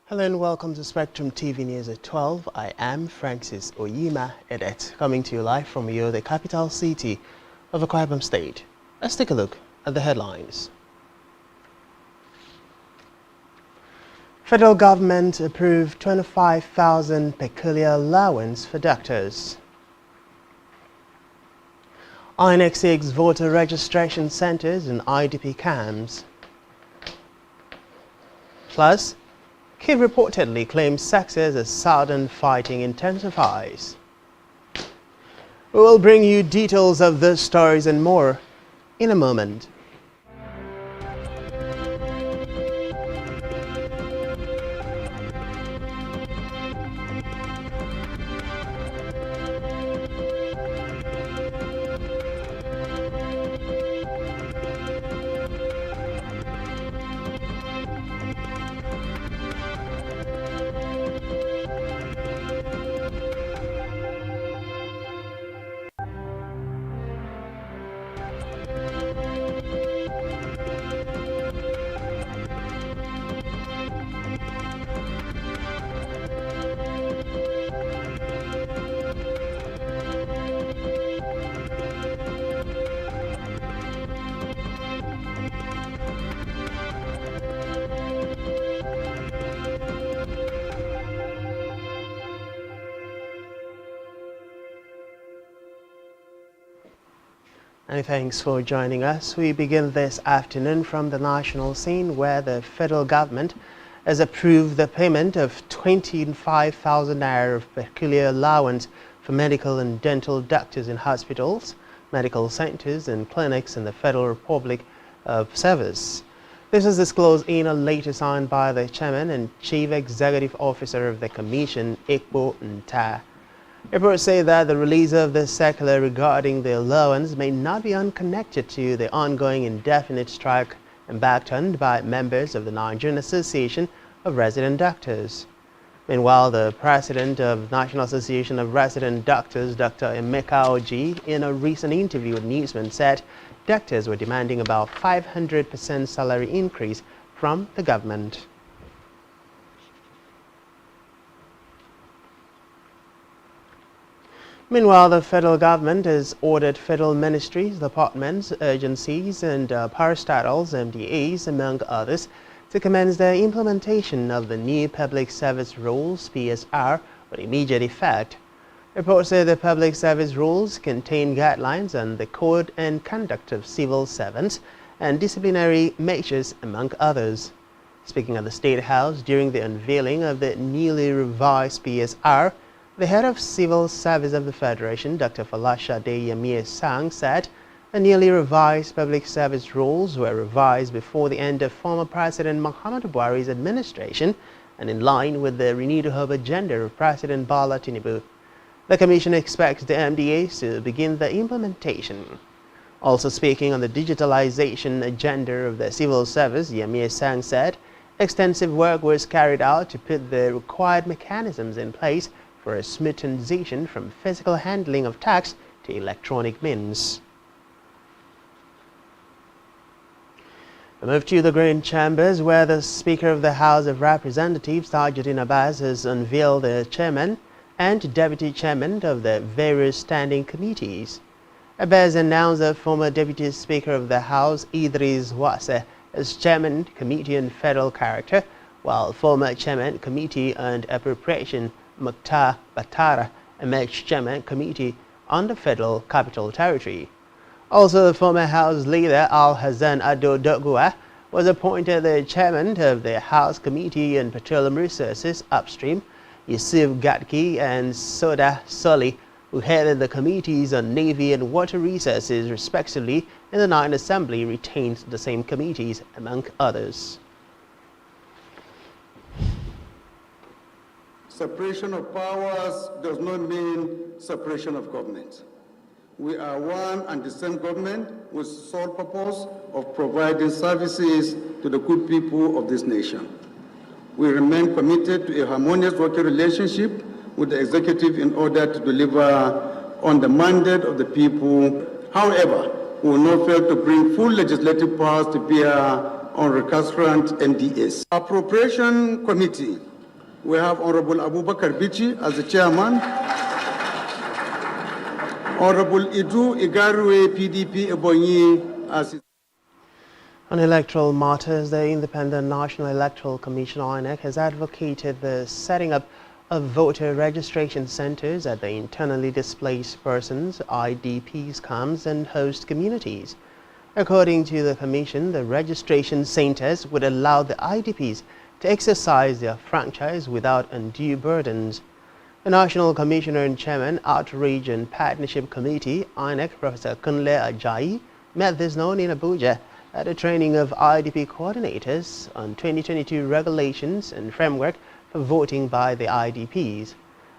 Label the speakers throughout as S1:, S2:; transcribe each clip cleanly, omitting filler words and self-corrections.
S1: Hello and welcome to Spectrum TV News at 12. I am Francis Oyima Edet, coming to you live from Uyo, the capital city of Akwa Ibom State. Let's take a look at the headlines. Federal government approved 25,000 peculiar allowance for doctors. INEC seeks voter registration centers and IDP camps. Plus, Kiev reportedly claims success as southern fighting intensifies. We will bring you details of these stories and more in a moment. Many thanks for joining us. We begin this afternoon from the national scene where the federal government has approved the payment of 25,000 naira of peculiar allowance for medical and dental doctors in hospitals, medical centers and clinics in the Federal Republic of Service. This was disclosed in a letter signed by the Chairman and Chief Executive Officer of the Commission, Ekpo Nta. Reports say that the release of this circular regarding the allowance may not be unconnected to the ongoing indefinite strike embarked on by members of the Nigerian Association of Resident Doctors. Meanwhile, the president of the National Association of Resident Doctors, Dr. Emeka Oji, in a recent interview with Newsman, said doctors were demanding about 500% salary increase from the government. Meanwhile, the federal government has ordered federal ministries, departments, agencies and parastatals, MDAs, among others, to commence the implementation of the new Public Service Rules, PSR, with immediate effect. Reports say the Public Service Rules contain guidelines on the code and conduct of civil servants and disciplinary measures, among others. Speaking at the State House during the unveiling of the newly revised PSR, the head of Civil Service of the Federation, Dr. Falashade Yamie-Sang, said the newly revised public service rules were revised before the end of former President Muhammadu Buhari's administration and in line with the renewed hope agenda of President Bola Tinubu. The Commission expects the MDAs to begin the implementation. Also speaking on the digitalization agenda of the civil service, Yamie-Sang said extensive work was carried out to put the required mechanisms in place for a smooth transition from physical handling of tax to electronic means. We move to the Green Chambers, where the Speaker of the House of Representatives, Tajuddin Abbas, has unveiled the chairman and deputy chairman of the various standing committees. Abbas announced the former Deputy Speaker of the House, Idris Wase, as Chairman, Committee on Federal Character, while former Chairman, Committee on Appropriation, Mukhtar Batara, emerged Chairman, Committee on the Federal Capital Territory. Also, the former House Leader Al-Hassan Ado Dogua was appointed the Chairman of the House Committee on Petroleum Resources Upstream. Yusuf Gatki and Soda Soli, who headed the Committees on Navy and Water Resources respectively in the Ninth Assembly, retained the same committees, among others.
S2: Separation of powers does not mean separation of government. We are one and the same government with sole purpose of providing services to the good people of this nation. We remain committed to a harmonious working relationship with the executive in order to deliver on the mandate of the people. However, we will not fail to bring full legislative powers to bear on recalcitrant NDAs. Appropriation Committee We have Honorable Abubakar Bichi as the chairman. Honorable Idu Igarwe, PDP Ebonyi, as
S1: On electoral matters, the Independent National Electoral Commission (INEC) has advocated the setting up of voter registration centers at the internally displaced persons (IDPs) camps and host communities. According to the Commission, the registration centers would allow the IDPs to exercise their franchise without undue burdens. The National Commissioner and Chairman, Outreach and Partnership Committee (INEC), Professor Kunle Ajayi, met this noon in Abuja at a training of IDP coordinators on 2022 regulations and framework for voting by the IDPs.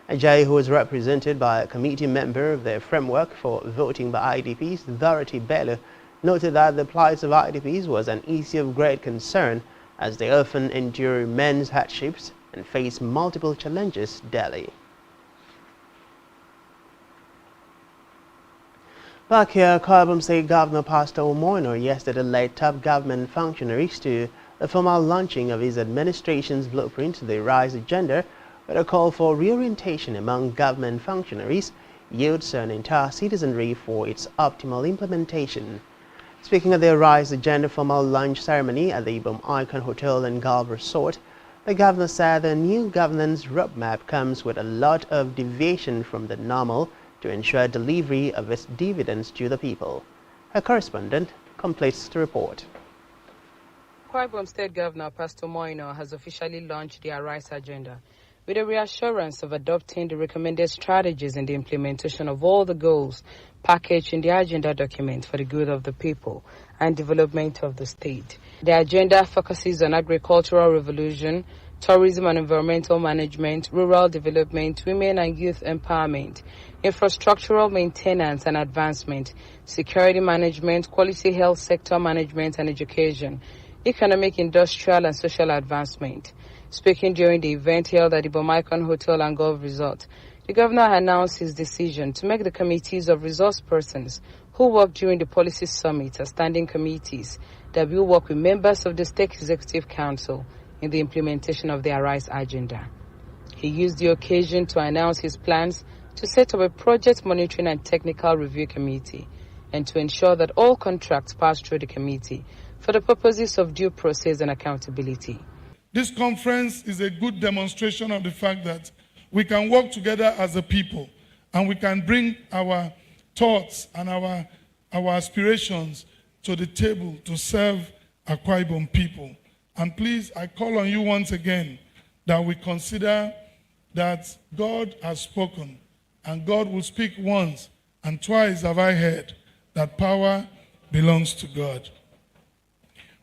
S1: Ajayi, who was represented by a committee member of the framework for voting by IDPs, Dorothy Bello, noted that the plight of IDPs was an issue of great concern as they often endure immense hardships and face multiple challenges daily. Back here, Akwa State Governor Pastor Omoino yesterday led top government functionaries to the formal launching of his administration's blueprint, the RISE agenda, with a call for reorientation among government functionaries, youths and entire citizenry for its optimal implementation. Speaking at the RISE agenda formal lunch ceremony at the Ibom Icon Hotel and Golf Resort, the governor said the new governance roadmap comes with a lot of deviation from the normal to ensure delivery of its dividends to the people. Her correspondent completes the report.
S3: Akwa Ibom State Governor Pastor Moino has officially launched the RISE agenda with a reassurance of adopting the recommended strategies in the implementation of all the goals packaged in the agenda document for the good of the people and development of the state. The agenda focuses on agricultural revolution, tourism and environmental management, rural development, women and youth empowerment, infrastructural maintenance and advancement, security management, quality health sector management and education, economic, industrial and social advancement. Speaking during the event held at the Ibom Icon Hotel and Golf Resort, the governor announced his decision to make the committees of resource persons who work during the policy summit as standing committees that will work with members of the State Executive Council in the implementation of the RISE agenda. He used the occasion to announce his plans to set up a project monitoring and technical review committee and to ensure that all contracts pass through the committee for the purposes of due process and accountability.
S4: This conference is a good demonstration of the fact that we can work together as a people and we can bring our thoughts and our aspirations to the table to serve Akwa Ibom people. And please, I call on you once again that we consider that God has spoken and God will speak once and twice have I heard that power belongs to God.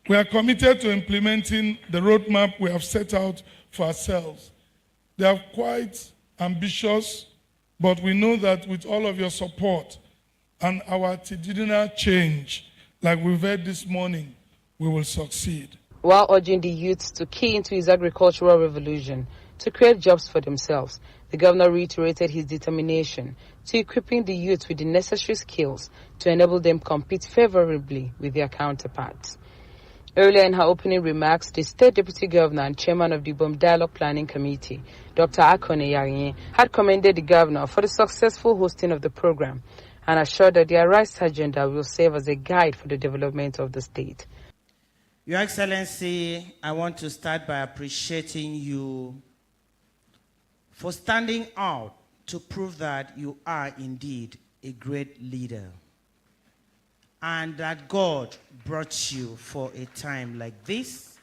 S4: We are committed to implementing the roadmap we have set out for ourselves. They are quite ambitious, but we know that with all of your support and our attitudinal change, like we've heard this morning, we will succeed.
S3: While urging the youths to key into his agricultural revolution to create jobs for themselves, the governor reiterated his determination to equipping the youth with the necessary skills to enable them compete favorably with their counterparts. Earlier in her opening remarks, the State Deputy Governor and Chairman of the Ibom Dialogue Planning Committee, Dr. Akone Yarinye, had commended the governor for the successful hosting of the program and assured that the RISE agenda will serve as a guide for the development of the state.
S5: Your Excellency, I want to start by appreciating you for standing out to prove that you are indeed a great leader and that God brought you for a time like this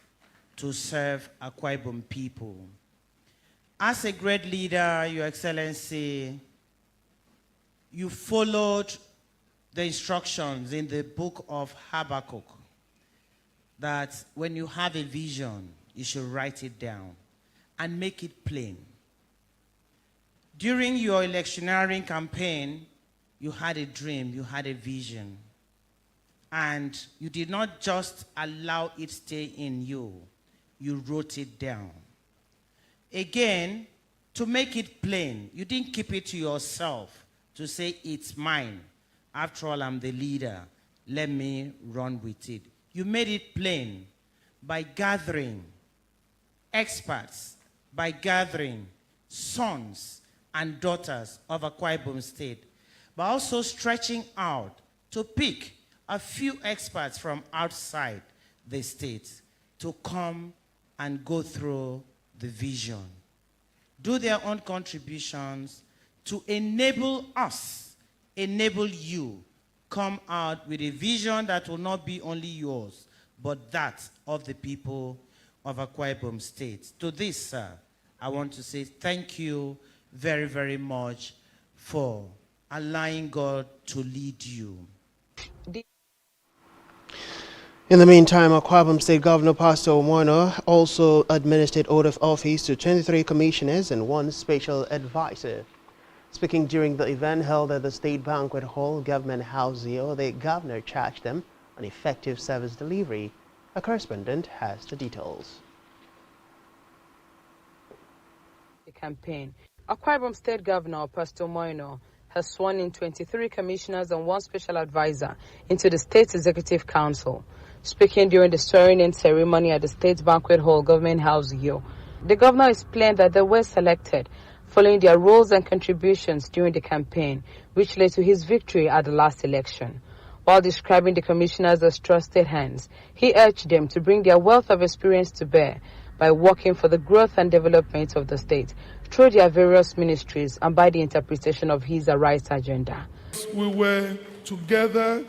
S5: to serve Akwa Ibom people. As a great leader, Your Excellency, you followed the instructions in the book of Habakkuk that when you have a vision, you should write it down and make it plain. During your electioneering campaign, you had a dream, you had a vision, and you did not just allow it stay in you, you wrote it down. Again, to make it plain, you didn't keep it to yourself to say, it's mine. After all, I'm the leader. Let me run with it. You made it plain by gathering experts by gathering sons and daughters of Akwa Ibom State, but also stretching out to pick a few experts from outside the state to come and go through the vision, do their own contributions to enable us, enable you, come out with a vision that will not be only yours, but that of the people of Akwa Ibom State. To this, sir, I want to say thank you very, very much for allowing God to lead you.
S1: In the meantime, Akwa Ibom State Governor Pastor Omono also administered oath of office to 23 commissioners and 1 special advisor. Speaking during the event held at the State Banquet Hall, Government House Zio, the governor charged them on effective service delivery. A correspondent has the details.
S3: The campaign. Akwa Ibom State Governor Pastor Omono has sworn in 23 commissioners and 1 special advisor into the State Executive Council. Speaking during the swearing-in ceremony at the State Banquet Hall, Government House Zio, the governor explained that they were selected following their roles and contributions during the campaign, which led to his victory at the last election. While describing the commissioners as trusted hands, he urged them to bring their wealth of experience to bear by working for the growth and development of the state through their various ministries and by the interpretation of his Arise agenda.
S4: We were together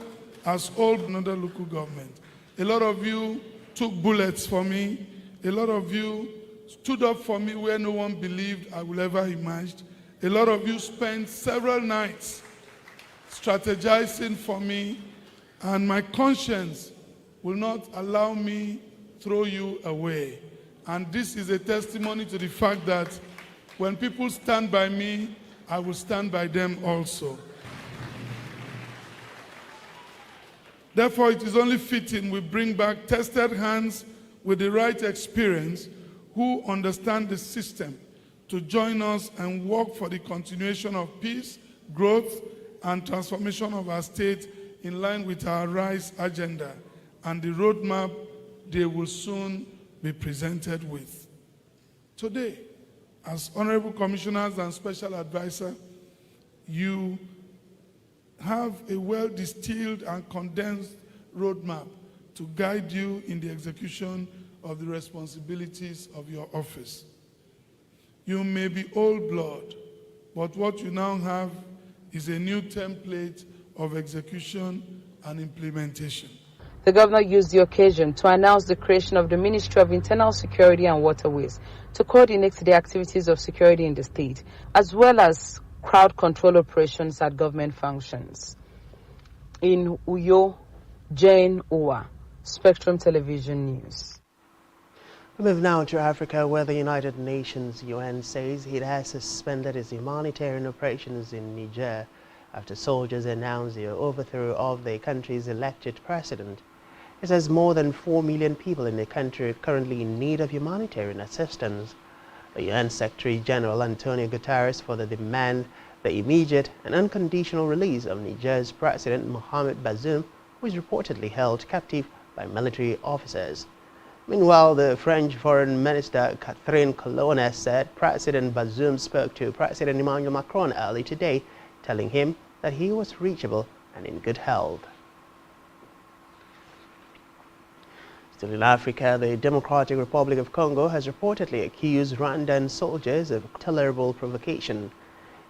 S4: as all another local government. A lot of you took bullets for me. A lot of you stood up for me where no one believed I will ever emerge. A lot of you spent several nights strategizing for me, and my conscience will not allow me throw you away. And this is a testimony to the fact that when people stand by me, I will stand by them also. Therefore, it is only fitting we bring back tested hands with the right experience who understand the system to join us and work for the continuation of peace, growth, and transformation of our state in line with our RISE agenda and the roadmap they will soon be presented with. Today, as honorable commissioners and special advisor, you have a well-distilled and condensed roadmap to guide you in the execution of the responsibilities of your office. You may be old blood, but what you now have is a new template of execution and implementation.
S3: The governor used the occasion to announce the creation of the Ministry of Internal Security and Waterways to coordinate the activities of security in the state, as well as crowd control operations at government functions. In Uyo, Jane Uwa, Spectrum Television News.
S1: We move now to Africa, where the United Nations UN says it has suspended its humanitarian operations in Niger after soldiers announced the overthrow of the country's elected president. It says more than 4 million people in the country are currently in need of humanitarian assistance. The UN Secretary General Antonio Guterres further demanded the immediate and unconditional release of Niger's President Mohamed Bazoum, who is reportedly held captive by military officers. Meanwhile, the French Foreign Minister Catherine Colonna said President Bazoum spoke to President Emmanuel Macron early today, telling him that he was reachable and in good health. Still in Africa, the Democratic Republic of Congo has reportedly accused Rwandan soldiers of tolerable provocation.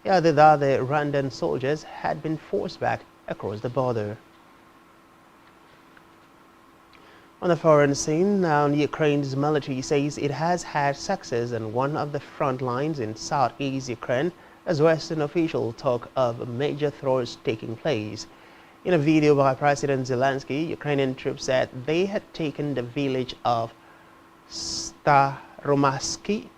S1: It added that the Rwandan soldiers had been forced back across the border. On the foreign scene, now Ukraine's military says it has had success on one of the front lines in southeast Ukraine, as Western officials talk of major throws taking place. In a video by President Zelensky, Ukrainian troops said they had taken the village of Staromaski.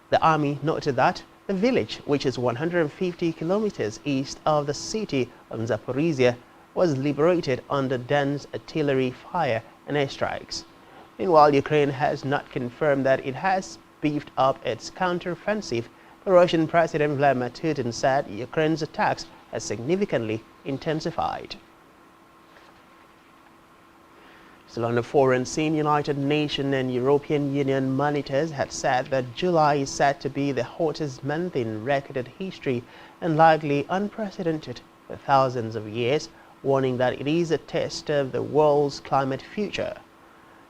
S1: The army noted that the village, which is 150 kilometers east of the city of Zaporizhia, was liberated under dense artillery fire and airstrikes. Meanwhile, Ukraine has not confirmed that it has beefed up its counteroffensive. The Russian President Vladimir Putin said Ukraine's attacks have significantly intensified. Still on the foreign scene, United Nations and European Union monitors had said that July is set to be the hottest month in recorded history and likely unprecedented for thousands of years, warning that it is a test of the world's climate future.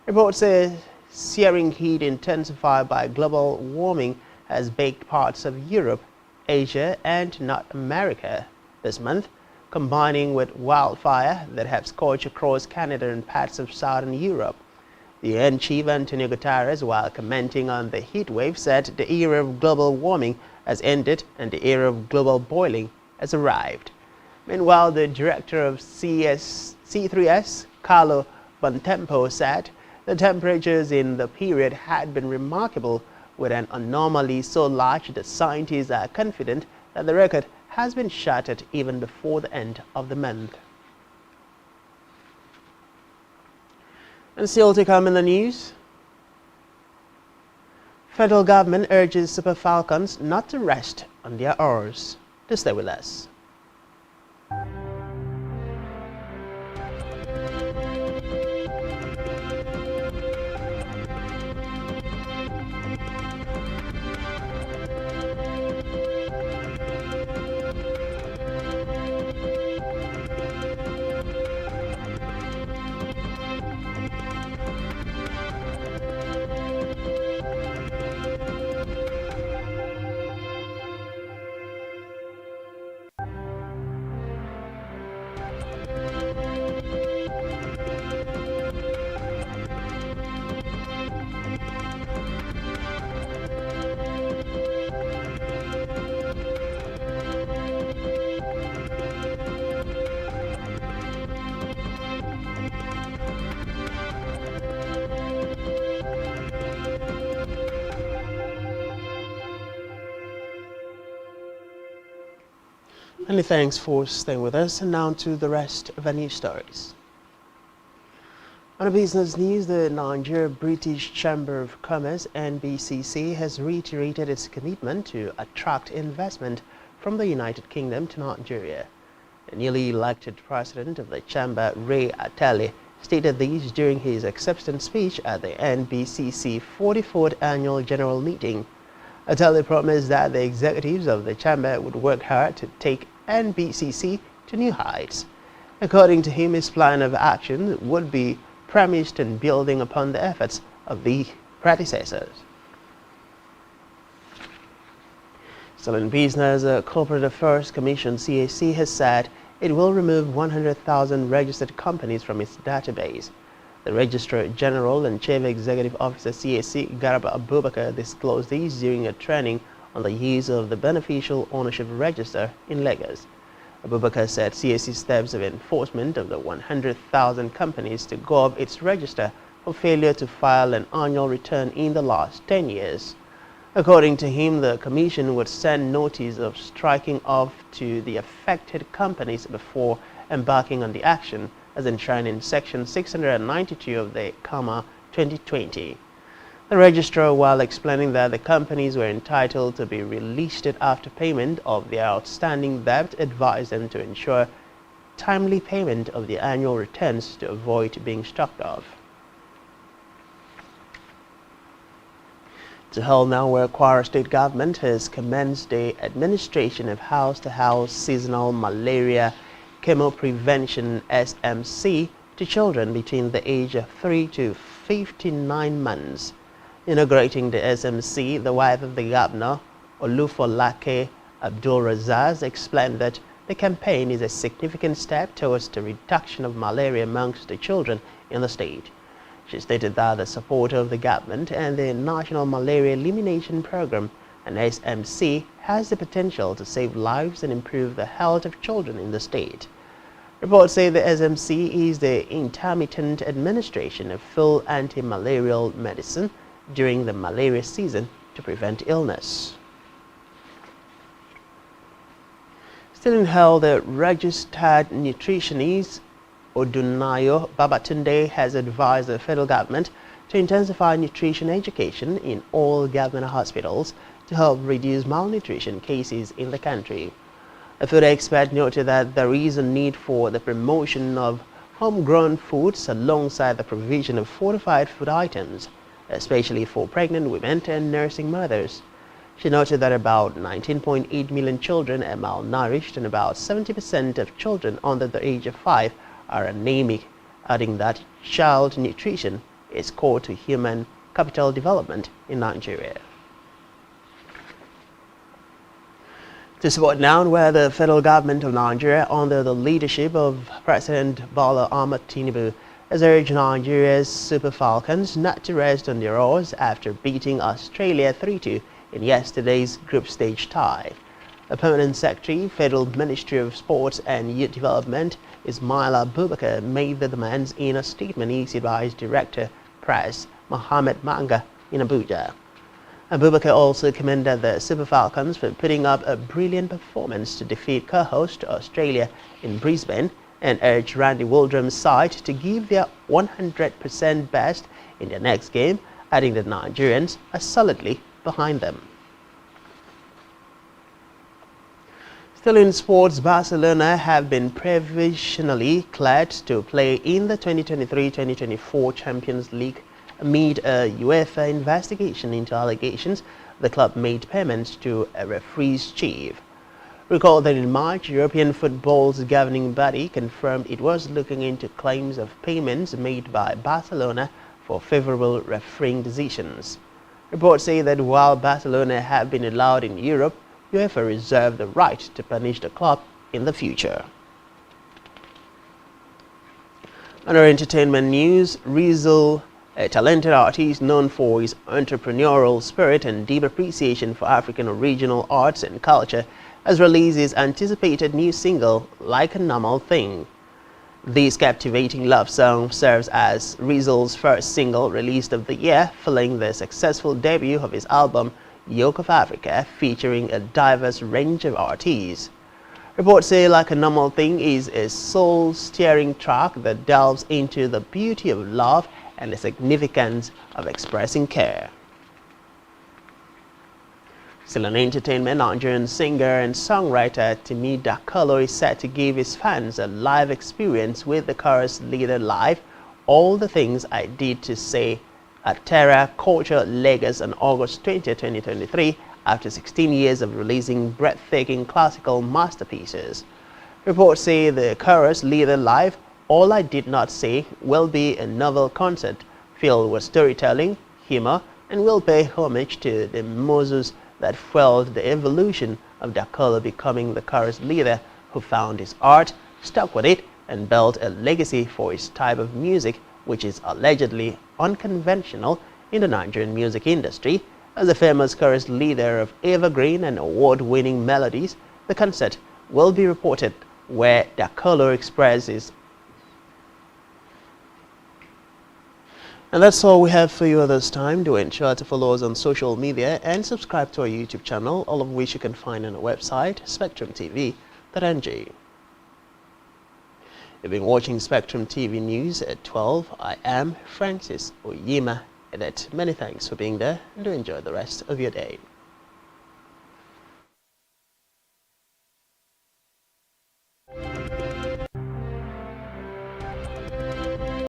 S1: Reports say searing heat intensified by global warming has baked parts of Europe, Asia and North America this month, combining with wildfire that have scorched across Canada and parts of southern Europe. The UN chief Antonio Guterres, while commenting on the heat wave, said the era of global warming has ended and the era of global boiling has arrived. Meanwhile, the director of C3S, Carlo Bontempo, said the temperatures in the period had been remarkable, with an anomaly so large that scientists are confident that the record has been shattered even before the end of the month. And still to come in the news, federal government urges Super Falcons not to rest on their oars. To stay with us. Many thanks for staying with us, and now to the rest of our news stories. On the business news, the Nigeria-British Chamber of Commerce (NBCC) has reiterated its commitment to attract investment from the United Kingdom to Nigeria. The newly elected president of the chamber, Ray Atali, stated this during his acceptance speech at the NBCC 44th Annual General Meeting. Atali promised that the executives of the chamber would work hard to take NBCC to new heights. According to him, his plan of action would be premised on building upon the efforts of the predecessors. Still in business, the Corporate Affairs Commission (CAC) has said it will remove 100,000 registered companies from its database. The Registrar General and Chief Executive Officer CAC, Garba Abubakar, disclosed this during a training on the use of the Beneficial Ownership Register in Lagos. Abubakar said CAC steps of enforcement of the 100,000 companies to go off its register for failure to file an annual return in the last 10 years. According to him, the Commission would send notice of striking off to the affected companies before embarking on the action, as enshrined in Section 692 of the CAMA 2020. The registrar, while explaining that the companies were entitled to be relisted after payment of their outstanding debt, advised them to ensure timely payment of the annual returns to avoid being struck off. To held now, where Kwara State Government has commenced the administration of house-to-house seasonal malaria chemo prevention (SMC) to children between the age of 3 to 59 months. Inaugurating the SMC, the wife of the governor, Olufolake Abdul-Razaz, explained that the campaign is a significant step towards the reduction of malaria amongst the children in the state. She stated that the support of the government and the National Malaria Elimination Program, and SMC, has the potential to save lives and improve the health of children in the state. Reports say the SMC is the intermittent administration of full anti-malarial medicine during the malaria season to prevent illness. Still in hell, the registered nutritionist Odunayo Babatunde has advised the federal government to intensify nutrition education in all government hospitals to help reduce malnutrition cases in the country. A food expert noted that there is a need for the promotion of homegrown foods alongside the provision of fortified food items, especially for pregnant women and nursing mothers. She noted that about 19.8 million children are malnourished and about 70% of children under the age of 5 are anemic, adding that child nutrition is core to human capital development in Nigeria. To support now where the federal government of Nigeria, under the leadership of President Bola Ahmed Tinubu, has urged Nigeria's Super Falcons not to rest on their oars after beating Australia 3-2 in yesterday's group stage tie. The Permanent Secretary, Federal Ministry of Sports and Youth Development, Ismaila Abubakar, made the demands in a statement issued by his Director, Press, Mohammed Manga, in Abuja. Abubakar also commended the Super Falcons for putting up a brilliant performance to defeat co-host Australia in Brisbane and urged Randy Waldrum's side to give their 100% best in their next game, adding that Nigerians are solidly behind them. Still in sports, Barcelona have been provisionally cleared to play in the 2023-2024 Champions League amid a UEFA investigation into allegations the club made payments to a referee's chief. Recall that in March, European football's governing body confirmed it was looking into claims of payments made by Barcelona for favorable refereeing decisions. Reports say that while Barcelona have been allowed in Europe, UEFA reserved the right to punish the club in the future. Under entertainment news, Rizal, a talented artist known for his entrepreneurial spirit and deep appreciation for African original arts and culture, has released his anticipated new single, Like a Normal Thing. This captivating love song serves as Rizal's first single released of the year, following the successful debut of his album, Yoke of Africa, featuring a diverse range of artists. Reports say Like a Normal Thing is a soul-stirring track that delves into the beauty of love and the significance of expressing care. Still in entertainment, Nigerian singer and songwriter Timi Dakolo is set to give his fans a live experience with the chorus leader live, All the Things I Did to Say, at Terra Culture Lagos on August 20, 2023, after 16 years of releasing breathtaking classical masterpieces. Reports say the chorus leader live, All I Did Not Say, will be a novel concert filled with storytelling, humor, and will pay homage to the moses that fueled the evolution of Dakolo becoming the chorus leader who found his art, stuck with it, and built a legacy for his type of music, which is allegedly unconventional in the Nigerian music industry. As the famous chorus leader of evergreen and award-winning melodies, the concert will be reported where Dakolo expresses. And that's all we have for you at this time. Do ensure to follow us on social media and subscribe to our YouTube channel, all of which you can find on our website, spectrumtv.ng. You've been watching Spectrum TV News at 12. I am Francis Oyema. Many thanks for being there, and do enjoy the rest of your day.